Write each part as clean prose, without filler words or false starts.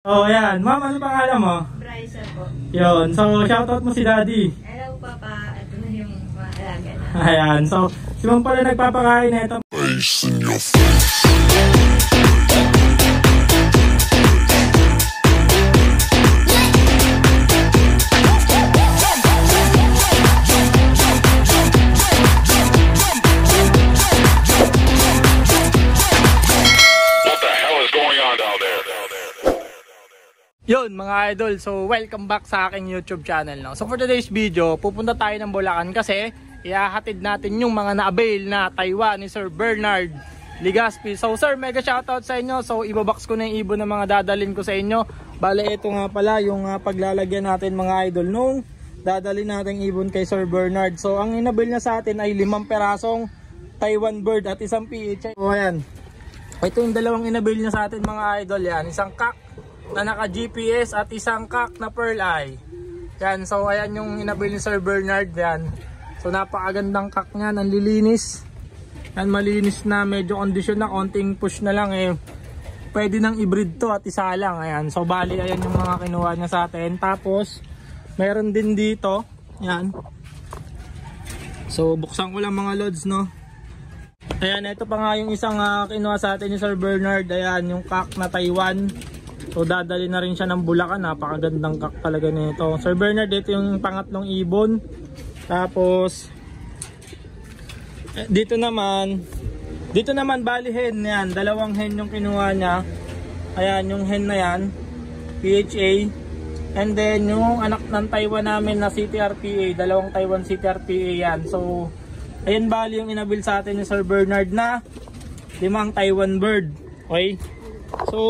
Oh, yan. Ma'am, ano pangalan mo? Bryce po. Yun. So, shoutout mo si Daddy. Hello, Papa. Ito na yung mga alaga na. Ayan. So, si Ma'am pala nagpapakain na ito. Face in your face. Yun mga idol, so welcome back sa aking YouTube channel. No? So for today's video, pupunta tayo ng Bulacan kasi ihahatid natin yung mga na-avail na Taiwan ni Sir Bernard Legaspi. So sir, mega shoutout sa inyo. So ibabox ko na yung ibon ng mga dadalhin ko sa inyo. Bale ito nga pala yung paglalagyan natin mga idol nung dadalhin natin ibon kay Sir Bernard. So ang inabil niya sa atin ay 5 perasong Taiwan bird at isang PHI. So ayan, ito yung dalawang inabil niya sa atin mga idol. Yan, isang kak na naka GPS at isang kak na pearl eye. Yan, so ayan yung inabil ni Sir Bernard. Yan, so napakagandang kak niya, nanlilinis. Yan, malinis na, medyo condition na, konting push na lang eh. Pwede nang i-breed to at isa lang. Ayan, so bali ayan yung mga kinuha niya sa atin. Tapos meron din dito. Yan, so buksan ko lang mga lods, no. Ayan, ito pa nga yung isang kinuha sa atin ni Sir Bernard. Ayan, yung kak na Taiwan. So dadali na rin siya ng Bulacan. Napakagandang kak talaga nito. Sir Bernard, ito yung pangatlong ibon. Tapos dito naman bali hen. Yan, dalawang hen yung kinuha niya. Ayan, yung hen na yan, PHA. And then yung anak ng Taiwan namin na CTRPA, dalawang Taiwan CTRPA yan. So ayan bali yung inabil sa atin ni Sir Bernard na 5 Taiwan bird. Okay, so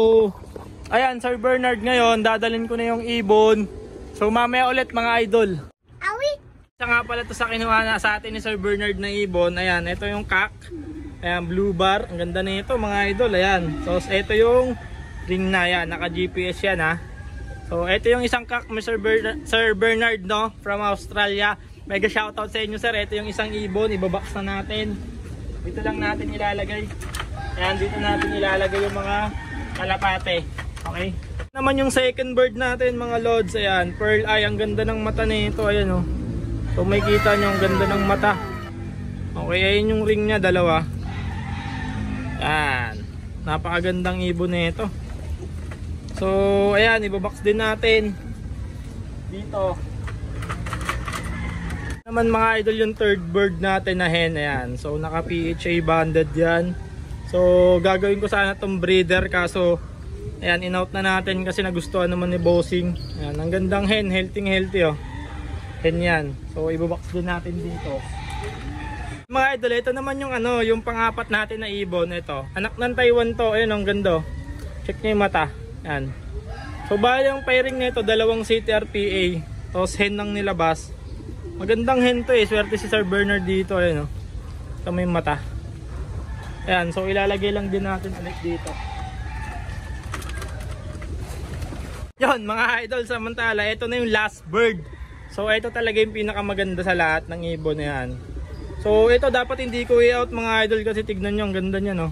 ayan, Sir Bernard, ngayon dadalhin ko na yung ibon. So mamaya ulit mga idol. Awi! Isa nga pala to sa kinuha na sa atin ni Sir Bernard na ibon. Ayan, ito yung kak. Ayan, blue bar. Ang ganda na ito mga idol. Ayan, so ito yung ring na yan. Naka GPS yan ha. So ito yung isang kak ni Sir Bernard, no, from Australia. Mega shoutout sa inyo sir. Ito yung isang ibon. Ibabox na natin. Dito lang natin ilalagay. Ayan, dito natin ilalagay yung mga kalapate. Okay. Naman yung second bird natin mga lods. Ayan, pearl eye. Ang ganda ng mata nito. Ayan oh. So may kita nyo ang ganda ng mata. Okay, ayan yung ring niya, dalawa. Ayan, napakagandang ibon nito. So ayan, ibabox din natin dito. Naman mga idol yung third bird natin na hen. Ayan, so naka PHA banded yan. So gagawin ko sana tong breeder, kaso ayan, in-out na natin kasi nagustuhan naman ni Bossing. Ayan, ang gandang hen, healthy oh. Hen yan. So ibabox din natin dito. Mga idol, ito naman yung yung pang-apat natin na ibon. Ito, anak ng Taiwan to. Ayun, ang ganda. Check nyo yung mata. Ayan. So bali yung pairing nito, dalawang CTRPA. Tapos hen nang nilabas. Magandang hen to eh. Swerte si Sir Bernard dito. Ayun oh. Ito may mata. Ayan, so ilalagay lang din natin ulit dito. Yun mga idol, samantala ito na yung last bird. So ito talaga yung pinakamaganda sa lahat ng ibon na yan. So ito dapat hindi ko i-out mga idol kasi tignan nyo ang ganda nya no.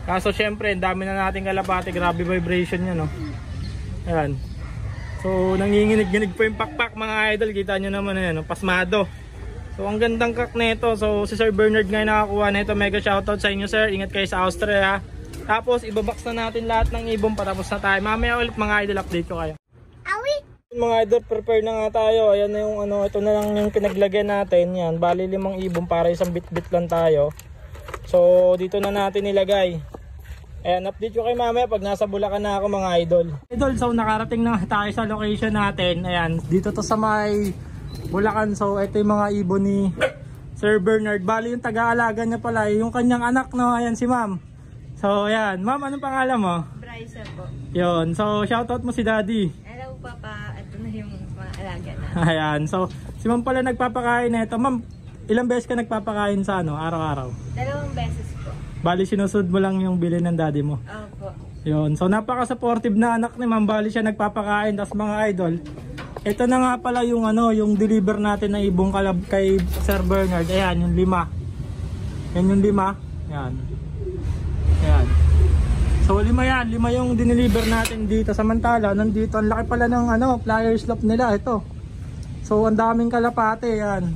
Kaso syempre ang dami na nating kalapate, grabe vibration nya no. Ayan. So nanginginig-ginig po yung pakpak mga idol, kita nyo naman yan no? Pasmado. So ang gandang kak na ito. So si Sir Bernard ngayon nakakuha na ito. Mega shoutout sa inyo sir, ingat kayo sa Austria. Tapos ibabox na natin lahat ng ibon, patapos na tayo. Mamaya ulit mga idol, update ko kayo. Awi! Mga idol, prepare na nga tayo. Ayan na yung ito na lang yung pinaglagyan natin. Yan, bali 5 ibon para isang bit-bit lang tayo. So dito na natin ilagay. Ayan, update ko kayo mamaya pag nasa Bulacan na ako mga idol. Idol, so nakarating na tayo sa location natin. Ayan, dito to sa may Bulacan. So ito yung mga ibon ni Sir Bernard. Bali yung taga-alaga niya pala, yung kanyang anak no. Ayan si ma'am. So ayan, ma'am, anong pangalan mo? Bryce po. Yun, so shoutout mo si Daddy. Hello, Papa. Ito na yung mga alaga na. Ayan, so si ma'am pala nagpapakain na ito. Ma'am, ilang beses ka nagpapakain sa araw-araw? 2 beses po. Bali sinusud mo lang yung bili ng daddy mo? Opo. Yun, so napaka-supportive na anak ni ma'am. Bali siya nagpapakain. Tapos mga idol, ito na nga pala yung yung deliver natin na ibong kalab kay Sir Bernard. Ayan, yung 5. Yan yung 5. Yan. Ayan. So lima yan, lima yung dineliver natin dito. Samantala, nandito, ang laki pala ng flyer slop nila, ito. So ang daming kalapate yan.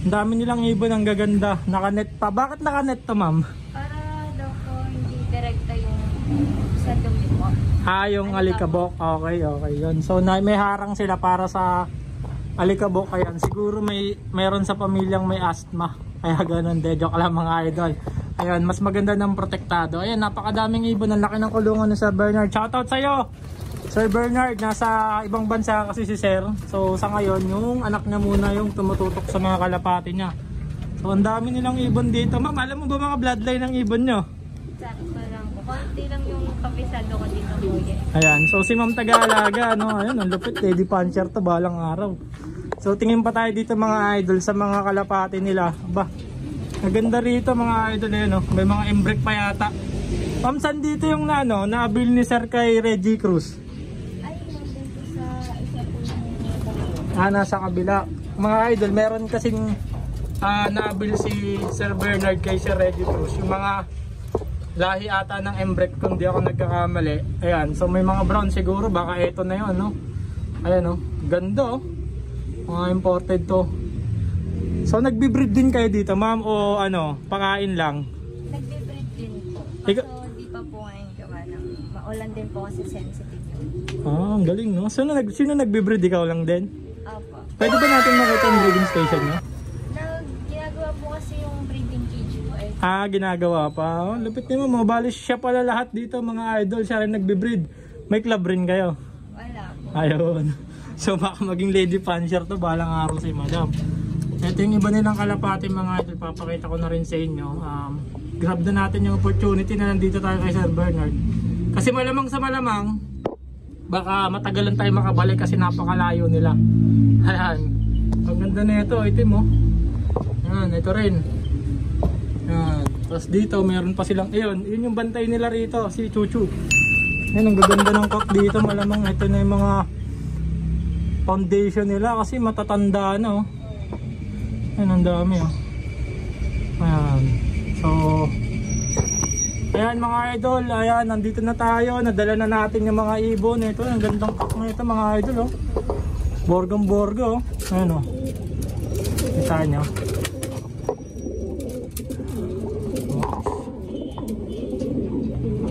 Ang dami nilang ibon, ang gaganda. Nakanet pa. Bakit nakanet to, ma'am? Para daw po hindi direkta yung sa dumi po. Yung alikabok. Okay, okay yun. So may harang sila para sa alikabok. Ayan, siguro mayroon sa pamilyang may asthma. Kaya ganun, de. Joke lang mga idol. Ayan, mas maganda ng protektado. Ayan, napakadaming ibon. Ang laki ng kulungan ni Sir Bernard. Shoutout sa'yo, Sir Bernard. Nasa ibang bansa kasi si Sir. So sa ngayon, yung anak niya muna yung tumututok sa mga kalapati niya. So ang dami nilang ibon dito. Ma'am, alam mo ba mga bloodline ng ibon nyo? Sakto lang po. Konti lang yung kabisado ko dito kuya. Ayan, so si Ma'am Taga-Alaga, no? Ayun, ang lupit, Lady Puncher to, balang araw. So tingin pa tayo dito mga idol sa mga kalapati nila. Ba, maganda rito mga idol, no? May mga embrek pa yata. Ma'am, saan dito yung na-bill ni Sir kay Reggie Cruz? Ay, nandun po sa isa po yung Nasa kabila. Mga idol, meron kasing na-bill si Sir Bernard kay Sir Reggie Cruz. Yung mga lahi ata ng embrek kung di ako nagkakamali. Ayan, so may mga brown siguro, baka eto na yun, no? Ayan, no? Ganda, oh. Mga imported to. So nagbi-breed din kayo dito, ma'am, o pakain lang? nagbe-breed din po. Ika- Kaso di pa po ngayon gawa ng maulan din po kasi sensitive yun. Ang galing, no? Sino nagbi-breed? Ikaw lang din? Opo. Pwede ba natin makita yung breeding station, no? Ginagawa po kasi yung breeding cage po eh. Ginagawa pa. Oh, lupit niyo, mga balis siya pala lahat dito, mga idol. Siya rin nagbi-breed. May club rin kayo? Wala po. Ayun. So baka maging lady puncher to, balang araw si madam. Ito yung iba nilang kalapati mga idol, papakita ko na rin sa inyo. Grab na natin yung opportunity na nandito tayo kay Sir Bernard. Kasi malamang sa malamang, baka matagalan tayo makabalik kasi napakalayo nila. Ayan. Ang ganda na ito, itim oh. Ayan, ito rin. Ayan. Tapos dito, meron pa silang, yun yung bantay nila rito, si Chuchu. Ayan, ang gaganda ng cock dito, malamang ito na yung mga foundation nila kasi matatanda na oh. Ayan, ang dami oh. Ayan. So ayan mga idol, ayan, nandito na tayo. Nadala na natin yung mga ibon. Ito, ang gandang cock na ito mga idol oh. Borgong borgo oh. Ayan oh. Kita nyo.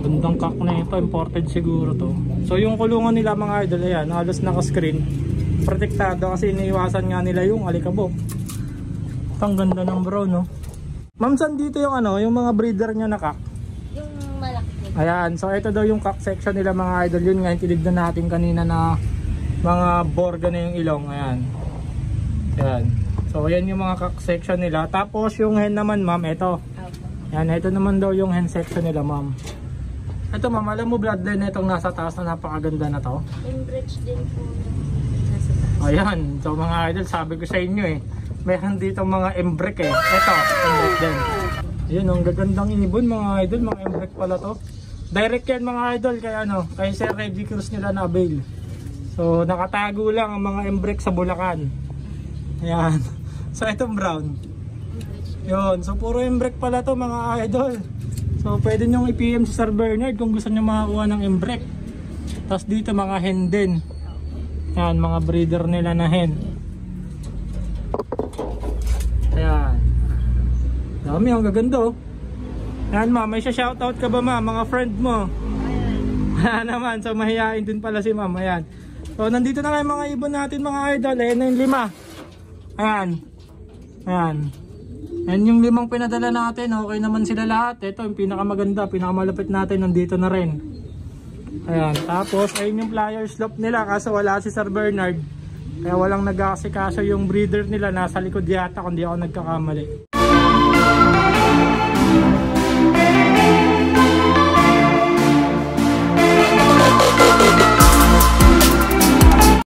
Gandang cock na ito, imported siguro to. So yung kulungan nila mga idol, ayan, halos naka-screen. Protektado kasi iniiwasan nga nila yung alikabok. Ang ganda ng brown no. Ma'am, saan dito yung yung mga breeder niya na cock? Yung malaki. Ayan, so ito daw yung cock section nila mga idol. Yun nga yung tinignan natin kanina na mga borga na yung ilong. Ayan. Ayan. So ayan yung mga cock section nila. Tapos yung hen naman ma'am, ito. Ayan, ito naman daw yung hen section nila ma'am. Ito ma'am, alam mo bloodline na itong nasa taas na napakaganda na to? Enrich din po yung nasa taas. Ayan, so mga idol, sabi ko sa inyo meron dito mga embrek Ito, embrek din. Ayun, ang gagandang ibon mga idol, mga embrek pala to. Direct yan mga idol, kay Sir Reggie Cruz nila na avail. So nakatago lang ang mga embrek sa Bulacan. Ayan. So itong brown. Yun, so puro embrek pala to mga idol. So pwede nyong i-PM si Sir Bernard kung gusto nyo makakuha ng embrek. Tapos dito mga hen din. Ayan, mga breeder nila na hen. Ayan. Dami, ang gaganda oh. Ayan ma'am, may shoutout ka ba ma'am, mga friend mo? Ayan naman, so mahihain din pala si ma'am. Ayan. So nandito na kayo mga ibon natin mga idol. Ayan na yung 5. Ayan. Ayan. Ayan yung 5 pinadala natin. Okay naman sila lahat. Ito yung pinakamaganda, pinakamalapit natin, nandito na rin. Ayan. Tapos ayun yung flyer slop nila, kaso wala si Sir Bernard. Kaya walang nag-aasikaso yung breeder nila, nasa likod yata kung di ako nagkakamali.